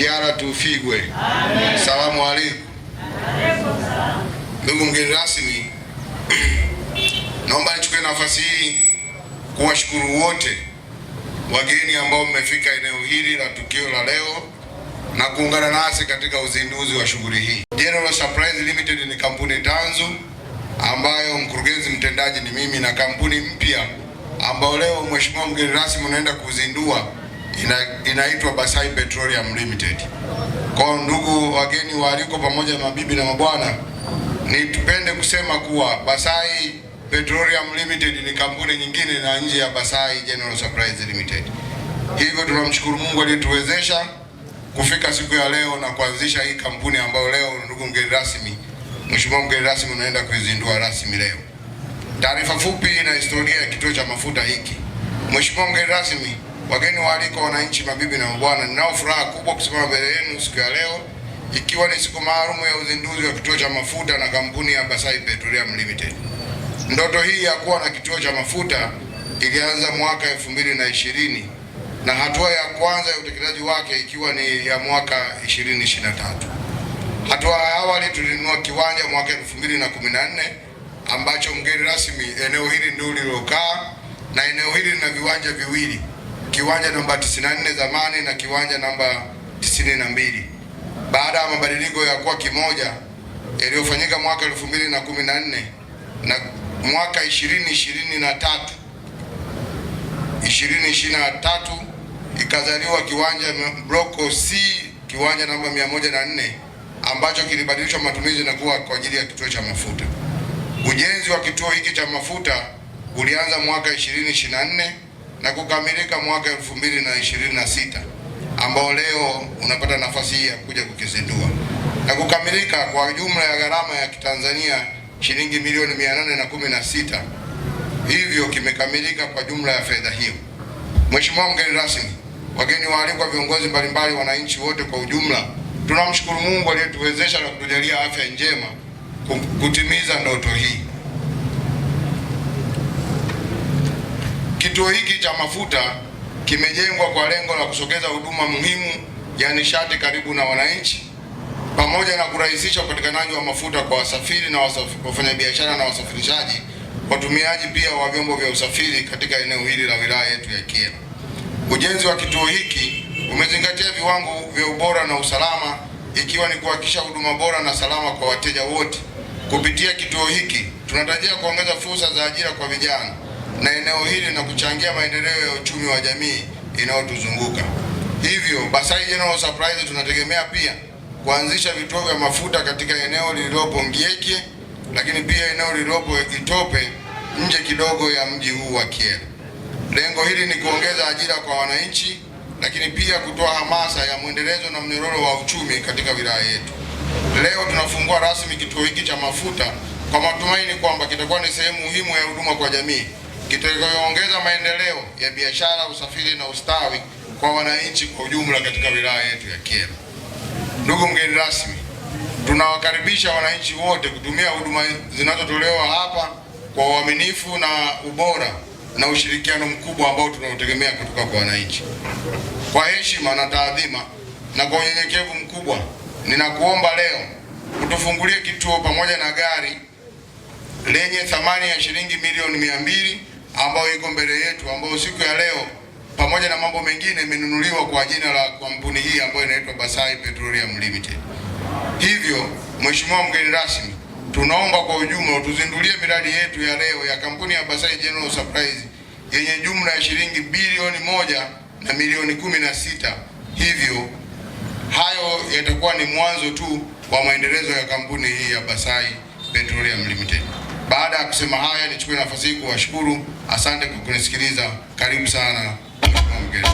Kiara Tufigwe. Amen. Salamu alaykum. Ndugu mgeni rasmi, naomba nichukue nafasi hii kuwashukuru wote wageni ambao mmefika eneo hili la tukio la leo na kuungana nasi katika uzinduzi wa shughuli hii. General Surprise Limited ni kampuni tanzu ambayo mkurugenzi mtendaji ni mimi, na kampuni mpya ambayo leo mheshimiwa mgeni rasmi unaenda kuzindua inaitwa Basai Petroleum Limited. Kwa ndugu wageni waaliko pamoja na mabibi na mabwana, nitupende kusema kuwa Basai Petroleum Limited ni kampuni nyingine na nje ya Basai General Surprise Limited. Hivyo tunamshukuru Mungu aliyetuwezesha kufika siku ya leo na kuanzisha hii kampuni ambayo leo ndugu mgeni rasmi, mheshimiwa mgeni rasmi unaenda kuizindua rasmi leo. Taarifa fupi na historia ya kituo cha mafuta hiki. Mheshimiwa mgeni rasmi, wageni waaliko, wananchi, mabibi na mabwana, ninao furaha kubwa kusimama mbele yenu siku ya leo ikiwa ni siku maalum ya uzinduzi wa kituo cha mafuta na kampuni ya Basai Petroleum Limited. Ndoto hii ya kuwa na kituo cha mafuta ilianza mwaka 2020 na hatua ya kwanza ya utekelezaji wake ikiwa ni ya mwaka 2023. Hatua ya awali tulinunua kiwanja mwaka 2014 ambacho mgeni rasmi, eneo hili ndio lilokaa, na eneo hili lina viwanja viwili, kiwanja namba 94 zamani na kiwanja namba 92. Baada ya mabadiliko ya kuwa kimoja yaliyofanyika mwaka 2014 na mwaka 2023 ikazaliwa kiwanja Block C, kiwanja namba 104 ambacho kilibadilishwa matumizi na kuwa kwa ajili ya kituo cha mafuta. Ujenzi wa kituo hiki cha mafuta ulianza mwaka 2024 na kukamilika mwaka 2026 ambao leo unapata nafasi hii ya kuja kukizindua, na kukamilika kwa jumla ya gharama ya Kitanzania shilingi milioni 816. Hivyo kimekamilika kwa jumla ya fedha hiyo. Mheshimiwa mgeni rasmi, wageni waalikwa, viongozi mbalimbali, wananchi wote kwa ujumla, tunamshukuru Mungu aliyetuwezesha na kutujalia afya njema kutimiza ndoto hii. Kituo hiki cha mafuta kimejengwa kwa lengo la kusogeza huduma muhimu ya nishati karibu na wananchi, pamoja na kurahisisha upatikanaji wa mafuta kwa wasafiri na wafanyabiashara na wasafirishaji, watumiaji pia wa vyombo vya usafiri katika eneo hili la wilaya yetu ya Kyela. Ujenzi wa kituo hiki umezingatia viwango vya ubora na usalama, ikiwa ni kuhakikisha huduma bora na salama kwa wateja wote. Kupitia kituo hiki tunatarajia kuongeza fursa za ajira kwa vijana na eneo hili na kuchangia maendeleo ya uchumi wa jamii inayotuzunguka. Hivyo Basai General Surprise tunategemea pia kuanzisha vituo vya mafuta katika eneo lililopo Ngieke, lakini pia eneo lililopo Itope nje kidogo ya mji huu wa Kyela. Lengo hili ni kuongeza ajira kwa wananchi, lakini pia kutoa hamasa ya mwendelezo na mnyororo wa uchumi katika wilaya yetu. Leo tunafungua rasmi kituo hiki cha mafuta kwa matumaini kwamba kitakuwa ni sehemu muhimu ya huduma kwa jamii, kitakayoongeza maendeleo ya biashara, usafiri na ustawi kwa wananchi kwa ujumla katika wilaya yetu ya Kyela. Ndugu mgeni rasmi, tunawakaribisha wananchi wote kutumia huduma zinazotolewa hapa kwa uaminifu na ubora na ushirikiano mkubwa ambao tunautegemea kutoka kwa wananchi. Kwa heshima na taadhima na kwa unyenyekevu mkubwa, ninakuomba leo utufungulie kituo pamoja na gari lenye thamani ya shilingi milioni 200 ambayo iko mbele yetu, ambayo siku ya leo pamoja na mambo mengine imenunuliwa kwa jina la kampuni hii ambayo inaitwa Basai Petroleum Limited. Hivyo Mheshimiwa mgeni rasmi, tunaomba kwa ujumla utuzindulie miradi yetu ya leo ya kampuni ya Basai General Surprise yenye jumla ya shilingi bilioni 1 na milioni 16. Hivyo hayo yatakuwa ni mwanzo tu wa maendelezo ya kampuni hii ya Basai Petroleum Limited. Baada ya kusema haya, nichukue nafasi hii kuwashukuru. Asante kwa kunisikiliza. Karibu sana Mheshimiwa mgeni.